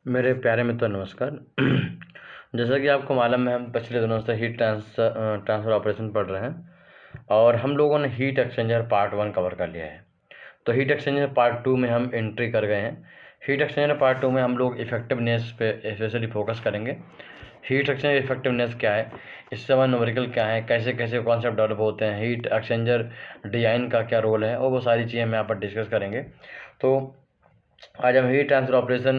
मेरे प्यारे मित्रों नमस्कार। जैसा कि आपको मालूम है, हम पिछले दिनों से हीट ट्रांसफ़र ऑपरेशन पढ़ रहे हैं और हम लोगों ने हीट एक्सचेंजर पार्ट 1 कवर कर लिया है। तो हीट एक्सचेंजर पार्ट 2 में हम एंट्री कर गए हैं। हीट एक्सचेंजर पार्ट 2 में हम लोग इफेक्टिवनेस पे स्पेशली फोकस करेंगे। हीट एक्सचेंजर इफेक्टिवनेस क्या है, इससे हमारा न्यूमेरिकल क्या है, कैसे कैसे कॉन्सेप्ट डेवलप होते हैं, हीट एक्सचेंजर डिज़ाइन का क्या रोल है और वो सारी चीज़ें हम यहाँ पर डिस्कस करेंगे। तो आज हम heat transfer operation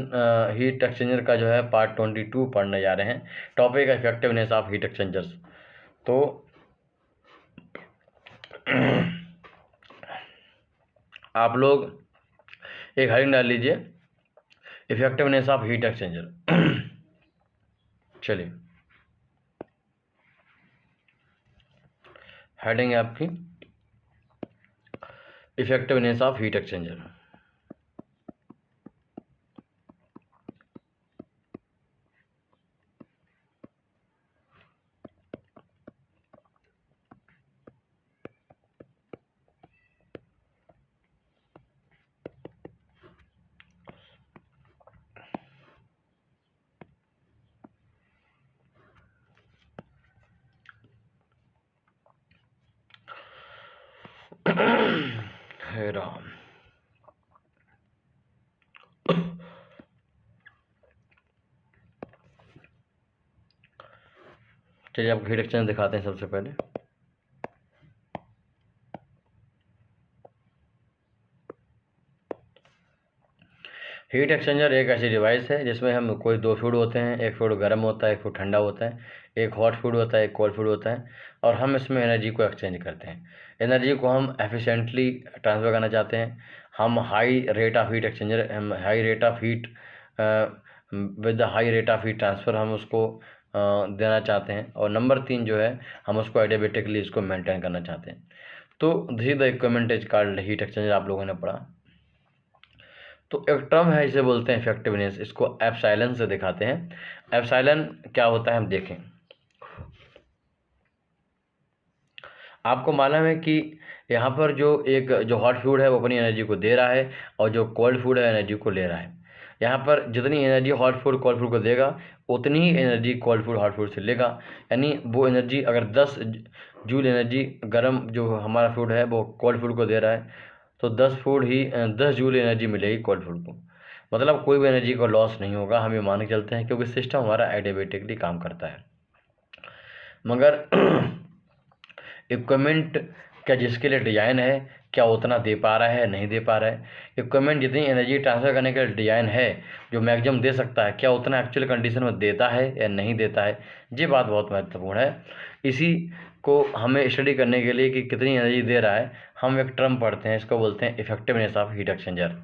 heat exchanger का जो है पार्ट 22 पढ़ने जा रहे हैं। टॉपिक है इफेक्टिवनेस ऑफ हीट एक्सचेंजर्स। तो आप लोग एक हेडिंग डाल लीजिए, इफेक्टिवनेस ऑफ हीट एक्सचेंजर। चलिए, हेडिंग है आपकी इफेक्टिवनेस ऑफ हीट एक्सचेंजर। हे राम। चलिए आपको हीट एक्सचेंजर दिखाते हैं। सबसे पहले हीट एक्सचेंजर एक ऐसी डिवाइस है जिसमें हम कोई दो फ्लूइड होते हैं, एक फ्लूइड गर्म होता है, एक फ्लूइड ठंडा होता है, एक हॉट फ्लूइड होता है, एक कोल्ड फ्लूइड होता है, और हम इसमें एनर्जी को एक्सचेंज करते हैं। एनर्जी को हम एफिशिएंटली ट्रांसफ़र करना चाहते हैं। हम high rate of heat exchanger हम high rate of heat with the high rate of heat transfer हम उसको देना चाहते हैं। और नंबर 3 जो है, हम उसको एडियाबेटिकली इसको मेंटेन करना चाहते हैं। तो this is the equipment is called heat exchanger. आप लोगों ने पढ़ा। तो एक टर्म है, इसे बोलते हैं इफेक्टिवनेस। इसको एप्सिलॉन से दिखाते हैं। एप्सिलॉन क्या होता है हम देखें। आपको मालूम है कि यहाँ पर जो हॉट फ्लूइड है वो अपनी एनर्जी को दे रहा है और जो कोल्ड फ्लूइड है एनर्जी को ले रहा है। यहाँ पर जितनी energy hot fluid cold fluid को देगा, उतनी ही energy cold fluid hot fluid से लेगा। यानी वो एनर्जी अगर 10 जूल एनर्जी गर्म जो हमारा फ्लूइड है वो कोल्ड फ्लूइड को दे रहा है, तो 10 जूल एनर्जी मिलेगी कोल्ड फ्लूइड को। मतलब कोई भी एनर्जी का लॉस नहीं होगा, हम ये मान के चलते हैं, क्योंकि सिस्टम हमारा एडियाबेटिकली काम करता है। मगर इक्विपमेंट क्या जिसके लिए डिज़ाइन है, क्या उतना दे पा रहा है, नहीं दे पा रहा है। इक्विपमेंट जितनी एनर्जी ट्रांसफ़र करने के लिए डिज़ाइन है, जो मैक्सिमम दे सकता है, क्या उतना एक्चुअल कंडीशन में देता है या नहीं देता है, ये बात बहुत महत्वपूर्ण है। इसी को हमें स्टडी करने के लिए कि कितनी एनर्जी दे रहा है, हम एक टर्म पढ़ते हैं, इसको बोलते हैं effectiveness of heat exchanger.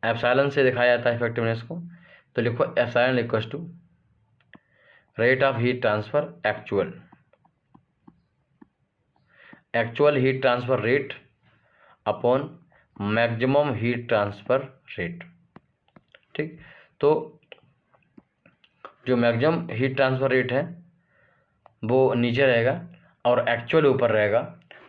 Epsilon से दिखाया जाता है इफेक्टिवनेस को। तो लिखो epsilon equals to rate of heat transfer actual heat transfer rate upon maximum heat transfer rate. ठीक, तो जो मैक्सिमम हीट ट्रांसफ़र रेट है वो नीचे रहेगा और एक्चुअल ऊपर रहेगा।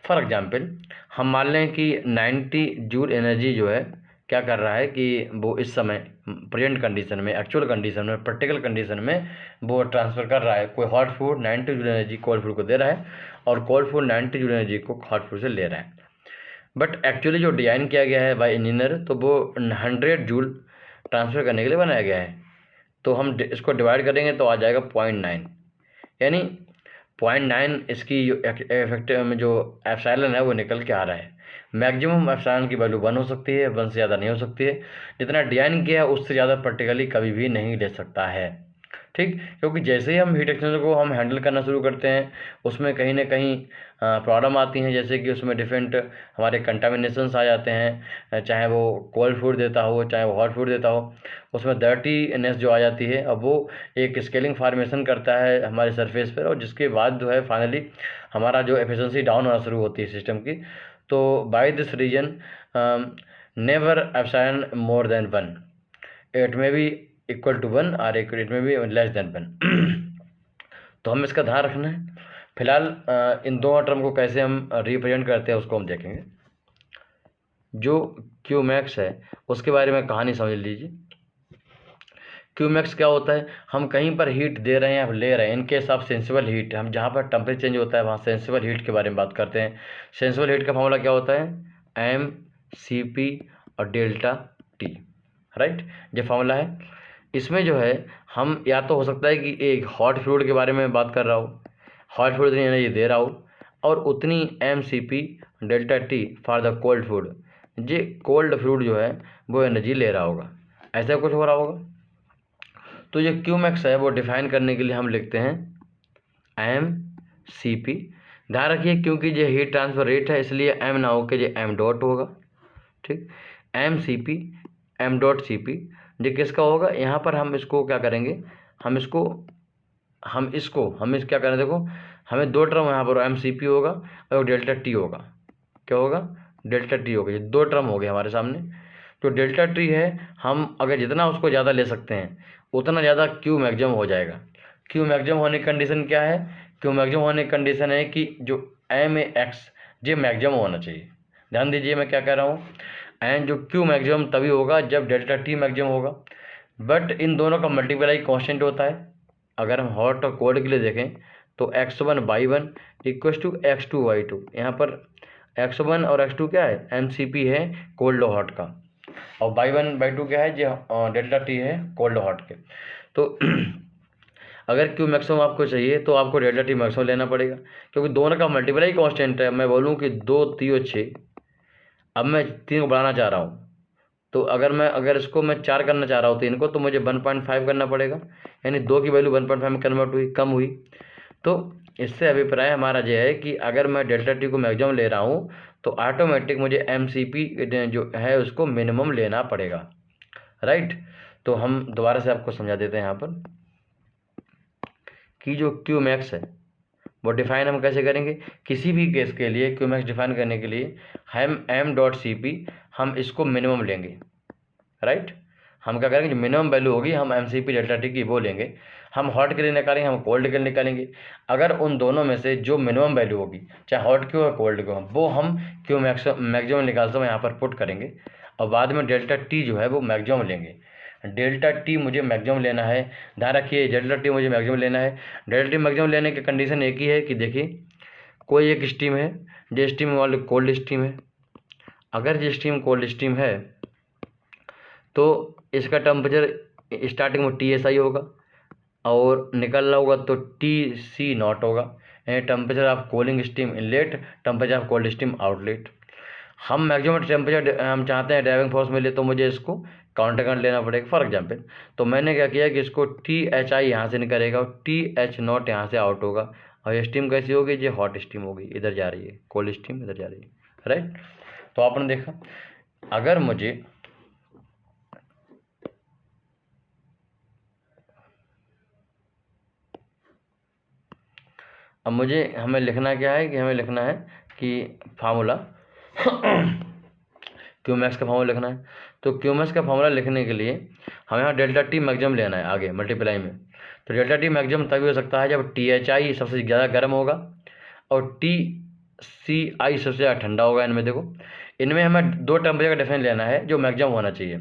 फॉर एग्जांपल, हम मान लें कि 90 जूल एनर्जी जो है क्या कर रहा है कि वो इस समय प्रेजेंट कंडीशन में, एक्चुअल कंडीशन में, प्रैक्टिकल कंडीशन में वो ट्रांसफ़र कर रहा है। कोई hot fluid 90 joule energy cold fluid को दे रहा है और कोल्ड फ्लूइड 90 जूल एनर्जी को हॉट फ्लूइड से ले रहा है। बट एक्चुअली जो डिज़ाइन किया गया है बाय इंजीनियर, तो वो 100 जूल ट्रांसफ़र करने के लिए बनाया गया है। तो हम इसको डिवाइड करेंगे तो आ जाएगा 0.9। यानी 0.9 इसकी जो इफेक्टिव में जो एप्सिलॉन है वो निकल के आ रहा है। मैक्सिमम एप्सिलॉन की वैल्यू 1 हो सकती है, 1 से ज़्यादा नहीं हो सकती है। जितना डिज़ाइन किया है उससे ज़्यादा प्रैक्टिकली कभी भी नहीं ले सकता है। ठीक, क्योंकि जैसे ही हम हीट एक्सचेंजर को हम हैंडल करना शुरू करते हैं, उसमें कहीं ना कहीं प्रॉब्लम आती हैं। जैसे कि उसमें डिफरेंट हमारे कंटामिनेशंस आ जाते हैं, चाहे वो कोल्ड फूड देता हो, चाहे वो हॉट फूड देता हो, उसमें डर्टीनेस जो आ जाती है, अब वो एक स्केलिंग फार्मेशन करता है हमारे सरफेस पर, और जिसके बाद जो है फाइनली हमारा जो एफिशिएंसी डाउन होना शुरू होती है सिस्टम की। तो by this reason never epsilon more than 1, it may be equal to 1 और it may be less than 1। तो हम इसका ध्यान रखना है। फिलहाल इन दोनों टर्म को कैसे हम रिप्रेजेंट करते हैं उसको हम देखेंगे। जो क्यू मैक्स है उसके बारे में कहानी समझ लीजिए। क्यू मैक्स क्या होता है, हम कहीं पर हीट दे रहे हैं या ले रहे हैं, in case of sensible heat, हम जहाँ पर टेम्परेचर चेंज होता है वहाँ सेंसिबल हीट के बारे में बात करते हैं। सेंसिबल हीट का फॉर्मूला क्या होता है, mCp और डेल्टा टी, राइट, ये फॉर्मूला है। इसमें जो है हम या तो हो सकता है कि एक हॉट फ्लूइड के बारे में बात कर रहा हूँ, हॉट फ्लूइड इतनी एनर्जी दे रहा हूँ और उतनी mCp delta T for the cold fluid, ये कोल्ड फ्लूइड जो है वो एनर्जी ले रहा होगा, ऐसा कुछ हो रहा होगा। तो ये क्यू मैक्स है वो डिफाइन करने के लिए हम लिखते हैं mCp। ध्यान रखिए क्योंकि ये हीट ट्रांसफर रेट है इसलिए m ना हो के ये m डॉट होगा, ठीक, mCp m डॉट Cp, ये किसका होगा, यहाँ पर हम इसको क्या करेंगे, हम इस क्या करें, देखो हमें दो टर्म यहाँ पर mCp होगा और डेल्टा टी होगा, क्या होगा, डेल्टा टी होगा, ये दो टर्म हो गए हमारे सामने। जो डेल्टा टी है हम अगर जितना उसको ज़्यादा ले सकते हैं उतना ज़्यादा क्यू मैक्सिमम हो जाएगा। क्यू मैक्सिमम होने की कंडीशन क्या है, क्यू मैक्सिमम होने की कंडीशन है कि जो एम ए एक्स ये मैक्सिमम होना चाहिए। ध्यान दीजिए मैं क्या कह रहा हूँ, एंड जो क्यू मैक्सिमम तभी होगा जब डेल्टा टी मैक्सिमम होगा, बट इन दोनों का मल्टीप्लाई कांस्टेंट होता है। अगर हम हॉट और कोल्ड के लिए देखें तो x1/1 इक्वस टू x2/2, यहाँ पर x1 और x2 क्या है, mCp है कोल्ड हॉट का, और y1/2 क्या है, जो डेल्टा टी है कोल्ड हॉट के। तो अगर क्यू मैक्सिमम आपको चाहिए तो आपको डेल्टा टी मैक्सिमम लेना पड़ेगा, क्योंकि दोनों का मल्टीप्लाई कांस्टेंट है। मैं बोलूँ कि 2 3 6, अब मैं 3 को बढ़ाना चाह रहा हूँ, तो अगर इसको मैं 4 करना चाह रहा हूँ 3 को, तो मुझे 1.5 करना पड़ेगा, यानी 2 की वैल्यू 1.5 में कन्वर्ट हुई, कम हुई। तो इससे अभिप्राय हमारा यह है कि अगर मैं डेल्टा टी को मैक्सिमम ले रहा हूँ तो ऑटोमेटिक मुझे mCp जो है उसको मिनिमम लेना पड़ेगा, राइट। तो हम दोबारा से आपको समझा देते हैं यहाँ पर कि जो क्यू मैक्स है वो डिफाइन हम कैसे करेंगे, किसी भी केस के लिए क्यू मैक्स डिफाइन करने के लिए हम m.Cp हम इसको मिनिमम लेंगे, राइट। हम क्या करेंगे, जो मिनिमम वैल्यू होगी हम mCp डेल्टा टी की वो लेंगे, हम हॉट के लिए निकालेंगे, हम कोल्ड के लिए निकालेंगे। अगर उन दोनों में से जो मिनिमम वैल्यू होगी, चाहे हॉट की हो या कोल्ड की हो, वो हम क्यू मैक्सिमम निकालते हुए यहाँ पर पुट करेंगे, और बाद में डेल्टा टी जो है वो मैक्सिमम लेंगे। डेल्टा टी मुझे मैक्सिमम लेना है, ध्यान रखिए डेल्टा टी मुझे मैक्सिमम लेना है। डेल्टा टी मैक्सिमम लेने की कंडीशन एक ही है कि देखिए कोई एक स्टीम है, जो स्टीम वाली कोल्ड स्टीम है, अगर ये स्टीम कोल्ड स्टीम है तो इसका टेम्परेचर स्टार्टिंग में TSI होगा और निकलना होगा तो TC0 होगा, यानी temperature of cooling steam inlet, temperature of cold steam outlet. हम मैक्सिमम टेम्परेचर हम चाहते हैं ड्राइविंग फोर्स मिले, तो मुझे इसको काउंटर करंट लेना पड़ेगा। फॉर एग्जाम्पल तो मैंने क्या किया कि इसको THI यहाँ से निकलेगा और TH0 यहाँ से आउट होगा, और ये स्टीम कैसी होगी, ये हॉट स्टीम होगी, इधर जा रही है, कोल्ड स्टीम इधर जा रही है, राइट। तो आपने देखा अगर मुझे अब हमें लिखना क्या है कि हमें लिखना है कि फार्मूला क्यू मैक्स का फार्मूला लिखना है। तो क्यू मैक्स का फार्मूला लिखने के लिए हमें यहाँ डेल्टा टी मैक्सिमम लेना है आगे मल्टीप्लाई में। तो डेल्टा टी मैक्सिमम तभी हो सकता है जब THI सबसे ज़्यादा गर्म होगा और TCI सबसे ज़्यादा ठंडा होगा। इनमें देखो, इनमें हमें दो टेम्परेचर का डिफरेंस लेना है जो मैक्सिमम होना चाहिए।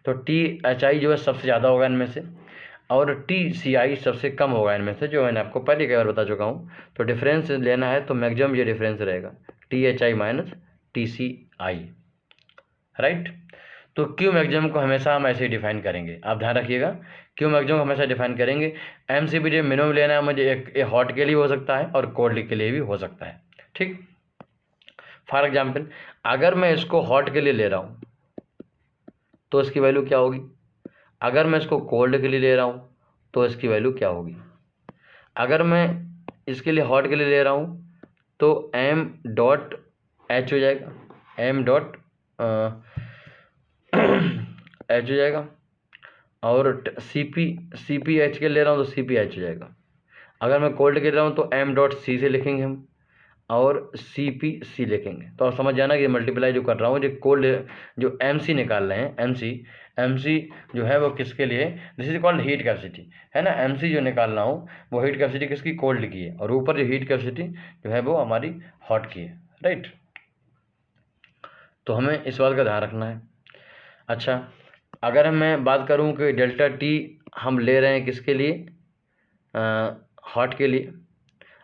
तो THI जो है सबसे ज़्यादा होगा इनमें से, और TCI सबसे कम होगा इनमें से, जो मैंने आपको पहले कई बार बता चुका हूँ। तो डिफरेंस लेना है तो मैक्सिमम ये डिफरेंस रहेगा THI माइनस TCI, राइट। तो क्यू मैक्सिमम को हमेशा हम ऐसे ही डिफाइन करेंगे, आप ध्यान रखिएगा क्यू मैक्सिमम हमेशा डिफाइन करेंगे। mCp जो मिनिमम लेना है मुझे, एक हॉट के लिए हो सकता है और कोल्ड के लिए भी हो सकता है, ठीक। फॉर एग्जाम्पल अगर मैं इसको हॉट के लिए ले रहा हूँ तो इसकी वैल्यू क्या होगी, अगर मैं इसको कोल्ड के लिए ले रहा हूँ तो इसकी वैल्यू क्या होगी। अगर मैं इसके लिए हॉट के लिए ले रहा हूँ तो m.H हो जाएगा, m.H हो जाएगा, और CPH के ले रहा हूँ तो CPH हो जाएगा। अगर मैं कोल्ड के ले रहा हूँ तो m.C से लिखेंगे हम और CPC लिखेंगे। तो आप समझ जाना कि मल्टीप्लाई जो कर रहा हूँ, जो कोल्ड जो MC निकाल रहे हैं, MC जो है वो किसके लिए, this is called heat capacity, है ना। MC जो निकाल रहा हूँ वो हीट कैपेसिटी किसकी, कोल्ड की है, और ऊपर जो हीट कैपेसिटी जो है वो हमारी हॉट की है, राइट। तो हमें इस बात का ध्यान रखना है। अच्छा, अगर मैं बात करूं कि डेल्टा टी हम ले रहे हैं किसके लिए, हॉट के लिए,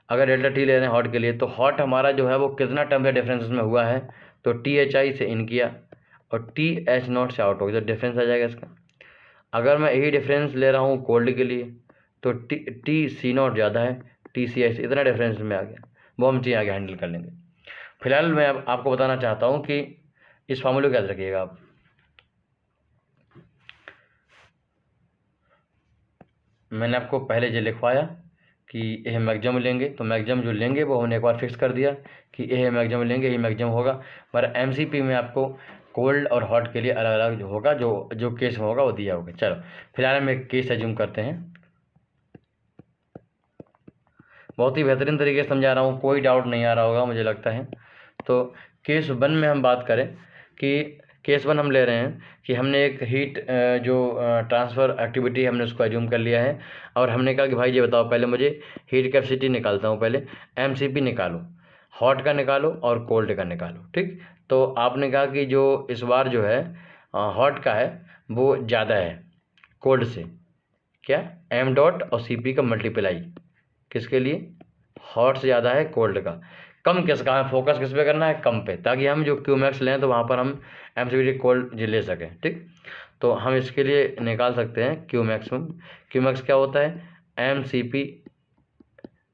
अगर डेल्टा टी ले रहे हैं हॉट के लिए, तो हॉट हमारा जो है वो कितना टेम्परेचर डिफरेंस में हुआ है, तो टी एच आई से इन किया और टी एच नॉट से आउट हो गया, तो डिफरेंस आ जाएगा इसका। अगर मैं यही डिफरेंस ले रहा हूँ कोल्ड के लिए, तो टी सी नॉट ज़्यादा है, टी सी आई से इतना डिफरेंस में आ गया, वो हम चीज़ आगे हैंडल कर लेंगे। फिलहाल मैं अब आपको बताना चाहता हूँ कि इस फार्मूले को याद रखिएगा आप। मैंने आपको पहले जो लिखवाया कि यह मैक्सिमम लेंगे, तो मैक्सिमम जो लेंगे वो हमने एक बार फिक्स कर दिया कि यह मैक्सिमम लेंगे, यही मैक्सिमम होगा। पर एमसीपी में आपको कोल्ड और हॉट के लिए अलग अलग जो होगा, जो जो केस में होगा वो दिया होगा। चलो फिलहाल हम एक केस एज्यूम करते हैं। बहुत ही बेहतरीन तरीके से समझा रहा हूँ, कोई डाउट नहीं आ रहा होगा मुझे लगता है। तो केस 1 में हम बात करें कि केस 1 हम ले रहे हैं कि हमने एक हीट जो ट्रांसफ़र एक्टिविटी हमने उसको एज्यूम कर लिया है, और हमने कहा कि भाई ये बताओ पहले मुझे हीट कैपेसिटी निकालता हूँ, पहले एमसीपी निकालो, हॉट का निकालो और कोल्ड का निकालो। ठीक, तो आपने कहा कि जो इस बार जो है हॉट का है वो ज़्यादा है कोल्ड से, क्या एम डॉट और सी पी का मल्टीप्लाई किसके लिए, हॉट से ज़्यादा है कोल्ड का, कम किसका है, फोकस किस पे करना है, कम पे, ताकि हम जो क्यू मैक्स लें तो वहाँ पर हम एम सी पी कोल्ड ले सकें। ठीक, तो हम इसके लिए निकाल सकते हैं क्यू मैक्सिमम। क्यू मैक्स क्या होता है, M C P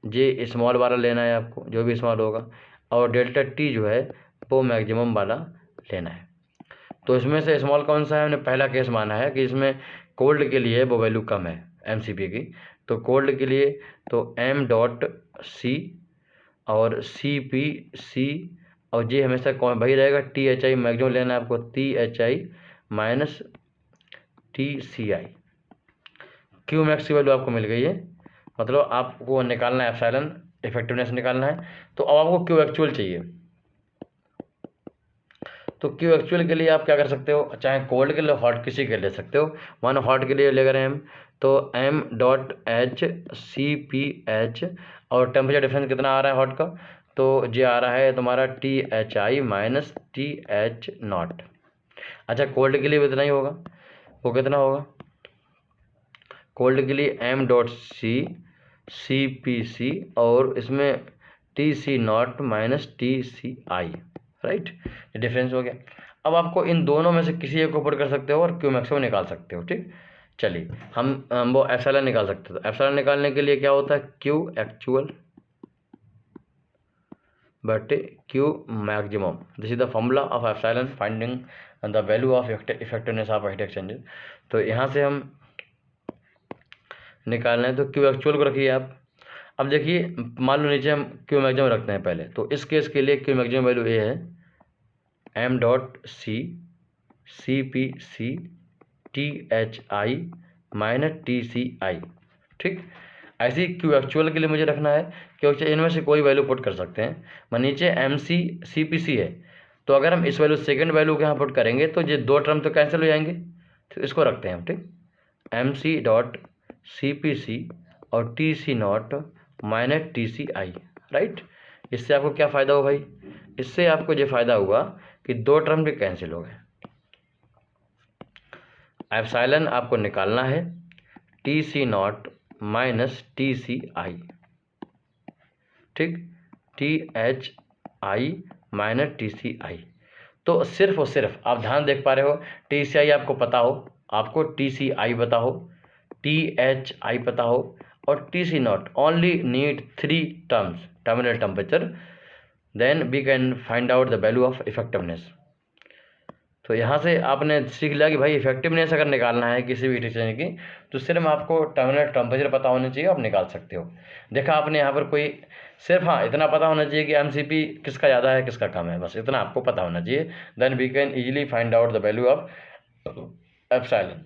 J small वाला लेना है आपको, जो भी स्मॉल होगा, और डेल्टा टी जो है वो मैक्सिमम वाला लेना है। तो इसमें से स्मॉल कौन सा है, हमने पहला केस माना है कि इसमें कोल्ड के लिए वो वैल्यू कम है एम सी पी की, तो कोल्ड के लिए तो एम डॉट सी और सी पी सी और जे हमेशा कौन वही रहेगा, टी एच आई मैक्सिमम लेना है आपको, T H I minus T C I. Q max की वैल्यू आपको मिल गई है, मतलब आपको निकालना है एप्सिलॉन, इफेक्टिवनेस निकालना है। तो अब आपको क्यू एक्चुअल चाहिए, तो क्यू एक्चुअल के लिए आप क्या कर सकते हो, चाहे कोल्ड के लिए हॉट किसी के ले सकते हो। मानो हॉट के लिए ले रहे हैं हम, तो M dot H C P H, और टेम्परेचर डिफरेंस कितना आ रहा है हॉट का, तो ये आ रहा है तुम्हारा T H I minus T H not. अच्छा, कोल्ड के लिए भी इतना ही होगा, वो कितना होगा, कोल्ड के लिए M dot C C P C और इसमें T C not minus T C I, right, ये डिफरेंस हो गया। अब आपको इन दोनों में से किसी एक को पुट कर सकते हो और क्यू मैक्सिमम निकाल सकते हो। ठीक, चलिए हम वो एप्सिलॉन निकाल सकते हो। तो एप्सिलॉन निकालने के लिए क्या होता है, क्यू एक्चुअल बटे Q maximum, this is the formula of epsilon finding the value of effectiveness of heat exchanger. तो यहाँ से हम निकालना है, तो क्यू एक्चुअल को रखिए आप। अब देखिए, मान लो नीचे हम क्यू मैक्सिमम रखते हैं पहले, तो इस केस के लिए क्यू मैक्सिमम वैल्यू ये है M dot C C P C T H I minus T C I. ठीक, ऐसे ही क्यू एक्चुअल के लिए मुझे रखना है, क्योंकि इनमें से कोई वैल्यू पुट कर सकते हैं। मैं नीचे एम सी सी पी सी है, तो अगर हम इस वैल्यू सेकेंड वैल्यू के यहाँ पुट करेंगे तो ये दो टर्म तो कैंसिल हो जाएंगे, तो इसको रखते हैं हम। ठीक, M C dot C P C और T C not minus T C I, right. इससे आपको क्या फ़ायदा हो भाई, इससे आपको ये फ़ायदा हुआ कि दो टर्म भी कैंसिल हो गए। एप्सिलॉन आपको निकालना है T C not minus T C I, ठीक, T H I minus T C I. तो सिर्फ और सिर्फ आप ध्यान देख पा रहे हो, टी सी आई आपको पता हो, आपको टी सी आई पता हो, टी एच आई पता हो, और T C not only need 3 terms, terminal temperature, then we can find out the value of effectiveness. तो यहाँ से आपने सीख लिया कि भाई इफेक्टिवनेस अगर निकालना है किसी भी हीट एक्सचेंजर की, तो सिर्फ आपको टर्मिनल टेम्परेचर पता होना चाहिए, आप निकाल सकते हो। देखा आपने यहाँ पर कोई सिर्फ, हाँ इतना पता होना चाहिए कि एमसीपी किसका ज़्यादा है किसका कम है, बस इतना आपको पता होना चाहिए, then we can easily find out the value of epsilon.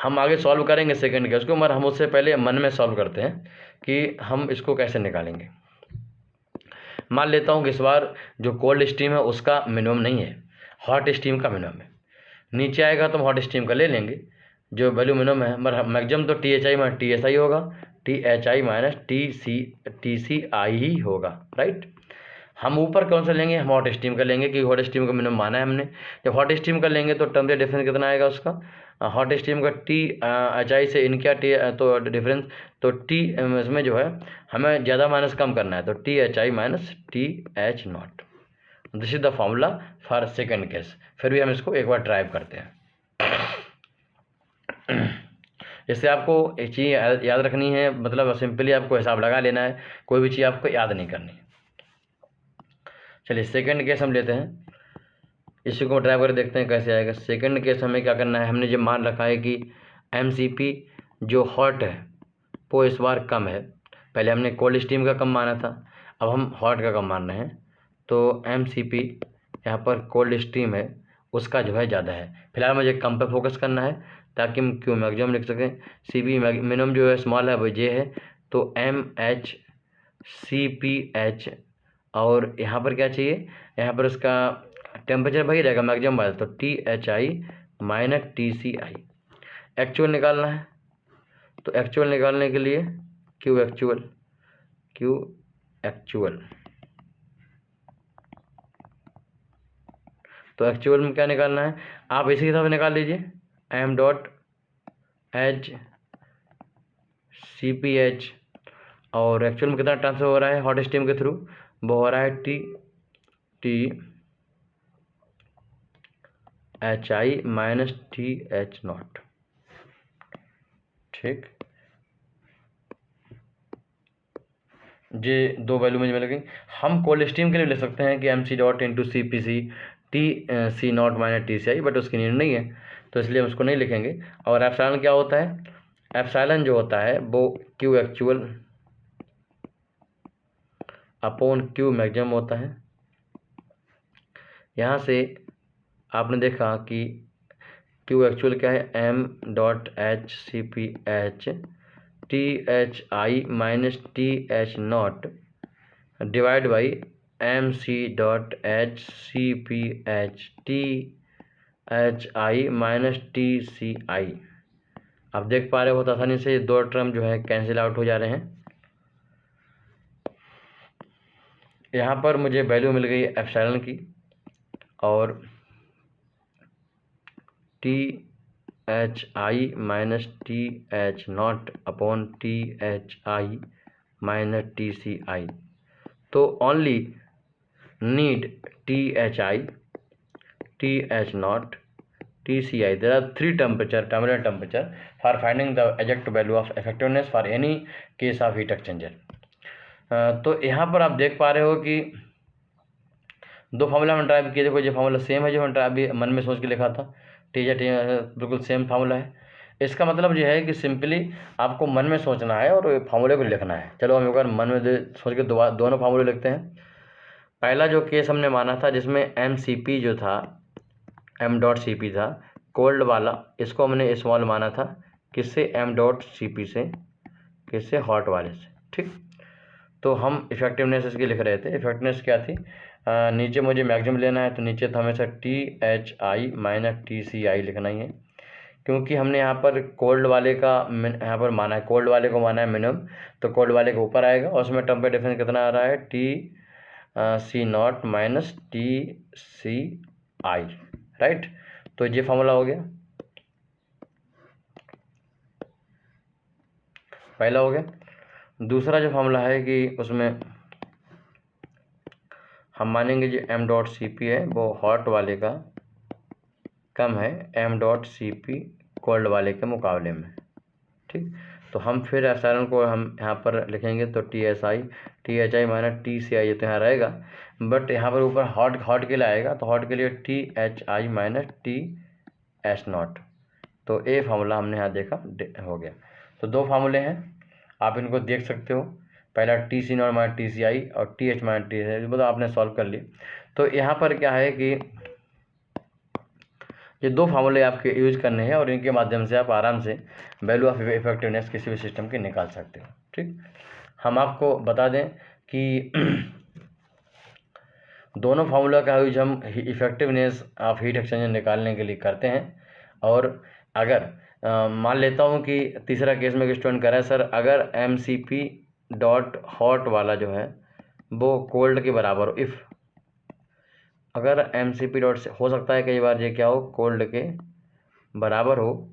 हम आगे सॉल्व करेंगे सेकेंड केस को, मगर हम उससे पहले मन में सॉल्व करते हैं कि हम इसको कैसे निकालेंगे। मान लेता हूँ कि इस बार जो कोल्ड स्टीम है उसका मिनिमम नहीं है, हॉट स्टीम का मिनिमम है। नीचे आएगा तो हम हॉट स्टीम का ले लेंगे जो वैल्यू मिनिमम है, मगर मैक्सिमम तो T H I minus T S I होगा, T H I minus T C I ही होगा, राइट। हम ऊपर कौन सा लेंगे, हम हॉट स्टीम का लेंगे, क्योंकि हॉट स्टीम का मिनिमम माना है हमने। जब हॉट स्टीम का लेंगे तो टेम्परेचर डिफरेंस कितना आएगा उसका, हॉट स्टीम का टी एच आई से इनका टी तो डिफरेंस, तो टी इसमें जो है हमें ज़्यादा माइनस कम करना है, तो T H I minus T H not. This is the formula for second case. फिर भी हम इसको एक बार ट्राई करते हैं। इससे आपको एक चीज़ याद रखनी है, मतलब सिंपली आपको हिसाब लगा लेना है, कोई भी चीज़ आपको याद नहीं करनी। चलिए सेकंड केस हम लेते हैं, इसी को ट्राई करके देखते हैं कैसे आएगा। सेकंड केस हमें क्या करना है, हमने जो मान रखा है कि MCP जो हॉट है वो इस बार कम है। पहले हमने कोल्ड स्टीम का कम माना था, अब हम हॉट का कम मान रहे हैं। तो MCP यहाँ पर कोल्ड स्टीम है उसका जो है ज़्यादा है। फिलहाल मुझे कम पे फोकस करना है ताकि हम क्यू मैक्सिमम लिख सकें। CP मिनिमम जो है स्मॉल है वो ये है, तो MHCPH। और यहाँ पर क्या चाहिए, यहाँ पर उसका टेम्परेचर वही रहेगा मैक्सिमम वाला, तो THI माइनस TCI। एक्चुअल निकालना है, तो एक्चुअल निकालने के लिए क्यू एक्चुअल तो एक्चुअल में क्या निकालना है, आप इसी हिसाब से निकाल लीजिए। M.HCPH और एक्चुअल में कितना ट्रांसफर हो रहा है हॉट स्टीम के थ्रू, वो हो रहा है THI माइनस TH नॉट। ठीक, ये दो वैल्यू मुझे मिलेगी। हम कोल्ड स्टीम के लिए ले सकते हैं कि MC dot into CPC TC not minus TCI, but उसकी नीड नहीं है तो इसलिए हम उसको नहीं लिखेंगे। और एप्सिलॉन क्या होता है, एप्सिलॉन जो होता है वो Q actual upon Q maximum होता है। यहाँ से आपने देखा कि क्यू एक्चुअल क्या है, M.HCPH THI minus TH not divide by MC.HCPH THI minus TCI। आप देख पा रहे हो बहुत आसानी से दो टर्म जो है कैंसिल आउट हो जा रहे हैं। यहाँ पर मुझे वैल्यू मिल गई एप्सिलॉन की, और THI minus TH not upon THI minus TCI। तो only need THI, TH not, TCI. There are three terminal temperature for finding the exact value of effectiveness for any case of heat exchanger. तो यहाँ पर आप देख पा रहे हो कि दो फार्मूला हमने ट्राई किए। देखो ये फार्मूला सेम है जो हमने ट्राई मन में सोच के लिखा था, ठीक है, बिल्कुल सेम फार्मूला है। इसका मतलब ये है कि सिंपली आपको मन में सोचना है और फार्मूले को लिखना है। चलो हम एक बार मन में सोच के दोनों फार्मूले लिखते हैं। पहला जो केस हमने माना था जिसमें MCP जो था M.CP था कोल्ड वाला, इसको हमने स्मॉल माना था, किससे, M.CP से, किससे, हॉट वाले से। ठीक, तो हम इफेक्टिवनेस इसकी लिख रहे थे। इफेक्टिवनेस क्या थी, नीचे मुझे मैक्सिमम लेना है तो नीचे तो हमेशा THI माइनस TCI लिखना ही है, क्योंकि हमने यहाँ पर कोल्ड वाले का यहाँ पर माना है, कोल्ड वाले को माना है मिनिमम, तो कोल्ड वाले के ऊपर आएगा और उसमें टेम्परेचर डिफरेंस कितना आ रहा है, TC not minus TCI, right. तो ये फार्मूला हो गया, पहला हो गया। दूसरा जो फार्मूला है कि उसमें हम मानेंगे जो M.CP है वो हॉट वाले का कम है M.CP कोल्ड वाले के मुकाबले में। ठीक, तो हम फिर एप्सिलॉन को हम यहाँ पर लिखेंगे तो THI माइनस TCI ये तो यहाँ रहेगा, बट यहाँ पर ऊपर हॉट के लिए आएगा तो हॉट के लिए THI माइनस TH नॉट। तो ये फार्मूला हमने यहाँ देखा हो गया। तो दो फार्मूले हैं, आप इनको देख सकते हो, पहला TC नॉट माइनस TCI और TH माइनस TCI, मतलब आपने सॉल्व कर लिए। तो यहाँ पर क्या है कि ये दो फार्मूले आपके यूज करने हैं और इनके माध्यम से आप आराम से वैल्यू ऑफ इफेक्टिवनेस किसी भी सिस्टम की निकाल सकते हो। ठीक, हम आपको बता दें कि दोनों फार्मूला का यूज हम इफेक्टिवनेस ऑफ हीट एक्सचेंजर निकालने के लिए करते हैं। और अगर मान लेता हूँ कि तीसरा केस में स्टूडेंट कह रहा है सर अगर MCP डॉट हॉट वाला जो है वो कोल्ड के बराबर हो। इफ़ अगर एमसीपी डॉट से हो सकता है कई बार ये क्या हो, कोल्ड के बराबर हो,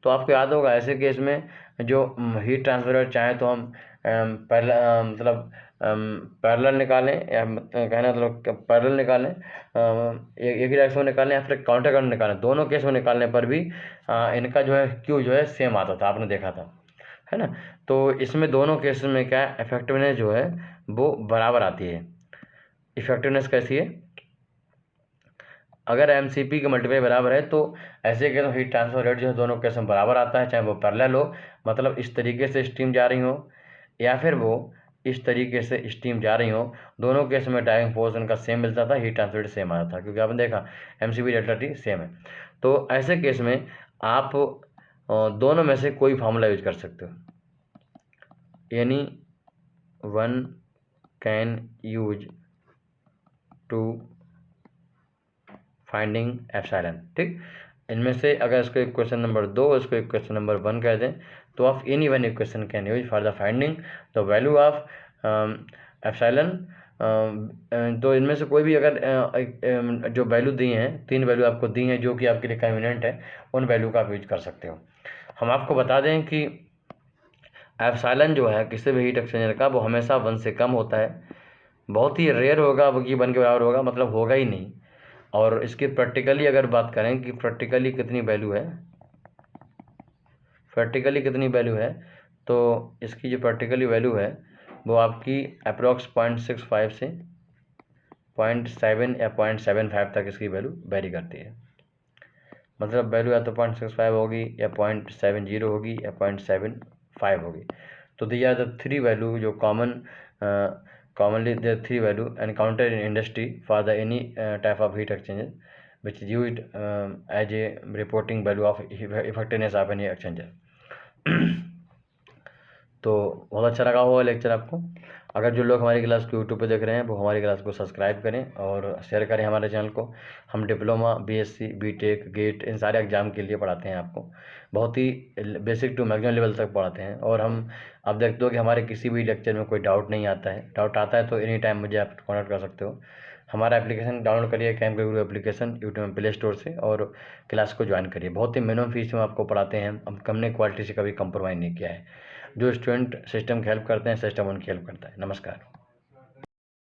तो आपको याद होगा ऐसे केस में जो हीट ट्रांसफर चाहे तो हम मतलब पैरेलल निकालें या कहना मतलब पैरेलल निकालें, एक ही डायरेक्शन में निकालें या फिर काउंटर करंट निकालें। दोनों केस में निकालने पर भी इनका जो है क्यू जो है सेम आता था, आपने देखा था, है ना। तो इसमें दोनों केस में क्या इफेक्टिवनेस जो है वो बराबर आती है। इफेक्टिवनेस कैसी है, अगर एमसीपी के मल्टीप्लाई बराबर है तो ऐसे केस में हीट ट्रांसफर रेट जो है दोनों केस में बराबर आता है, चाहे वो पैरेलल हो, मतलब इस तरीके से स्टीम जा रही हो या फिर वो इस तरीके से स्टीम जा रही हो, दोनों केस में ड्राइविंग फोर्स उनका सेम मिलता था, हीट ट्रांसफर रेट सेम आता था, क्योंकि आपने देखा एमसीपी डेल्टा टी सेम है। तो ऐसे केस में आप दोनों में से कोई फार्मूला यूज कर सकते हो। Any one can use to finding epsilon, ठीक। इनमें से अगर इसको इक्वेशन नंबर 2, इसको इक्वेशन नंबर 1 कह दें, तो आप any one equation can use for the finding the value of epsilon. तो इनमें से कोई भी अगर जो वैल्यू दी हैं, 3 वैल्यू आपको दी हैं जो कि आपके लिए कन्वीनियंट है, उन वैल्यू का आप यूज कर सकते हो। हम आपको बता दें कि एप्सिलॉन जो है किसी भी हीट एक्सचेंजर का वो हमेशा 1 से कम होता है, बहुत ही रेयर होगा वो कि 1 के बराबर होगा, मतलब होगा ही नहीं। और इसकी प्रैक्टिकली अगर बात करें कि प्रैक्टिकली कितनी वैल्यू है, प्रैक्टिकली कितनी वैल्यू है, तो इसकी जो प्रैक्टिकली वैल्यू है वो आपकी अप्रॉक्स 0.65 से 0.7 या 0.75 तक इसकी वैल्यू वेरी करती है। मतलब वैल्यू या तो 0.65 होगी या 0.70 होगी या 0.75 होगी। तो दी आर द 3 वैल्यू जो commonly there are 3 value encountered in industry for the any type of heat exchanger which is used as a reporting value of effectiveness of any exchanger। तो बहुत अच्छा लगा होगा लेक्चर आपको। अगर जो लोग हमारी क्लास को यूट्यूब पे देख रहे हैं वो हमारी क्लास को सब्सक्राइब करें और शेयर करें हमारे चैनल को। हम डिप्लोमा, बीएससी, बीटेक, गेट इन सारे एग्ज़ाम के लिए पढ़ाते हैं आपको, बहुत ही बेसिक टू मैक्सिमम लेवल तक पढ़ाते हैं। और हम आप देखते हो कि हमारे किसी भी लेक्चर में कोई डाउट नहीं आता है, डाउट आता है तो एनी टाइम मुझे आप कॉन्टैक्ट कर सकते हो। हमारा एप्लीकेशन डाउनलोड करिए, कैम गुरु एप्लीकेशन यूट्यूब प्ले स्टोर से, और क्लास को ज्वाइन करिए। बहुत ही मिनिमम फीस में आपको पढ़ाते हैं हम, हमने क्वालिटी से कभी कंप्रोमाइज़ नहीं किया है। जो स्टूडेंट सिस्टम की हेल्प करते हैं, सिस्टम उनकी हेल्प करता है। नमस्कार।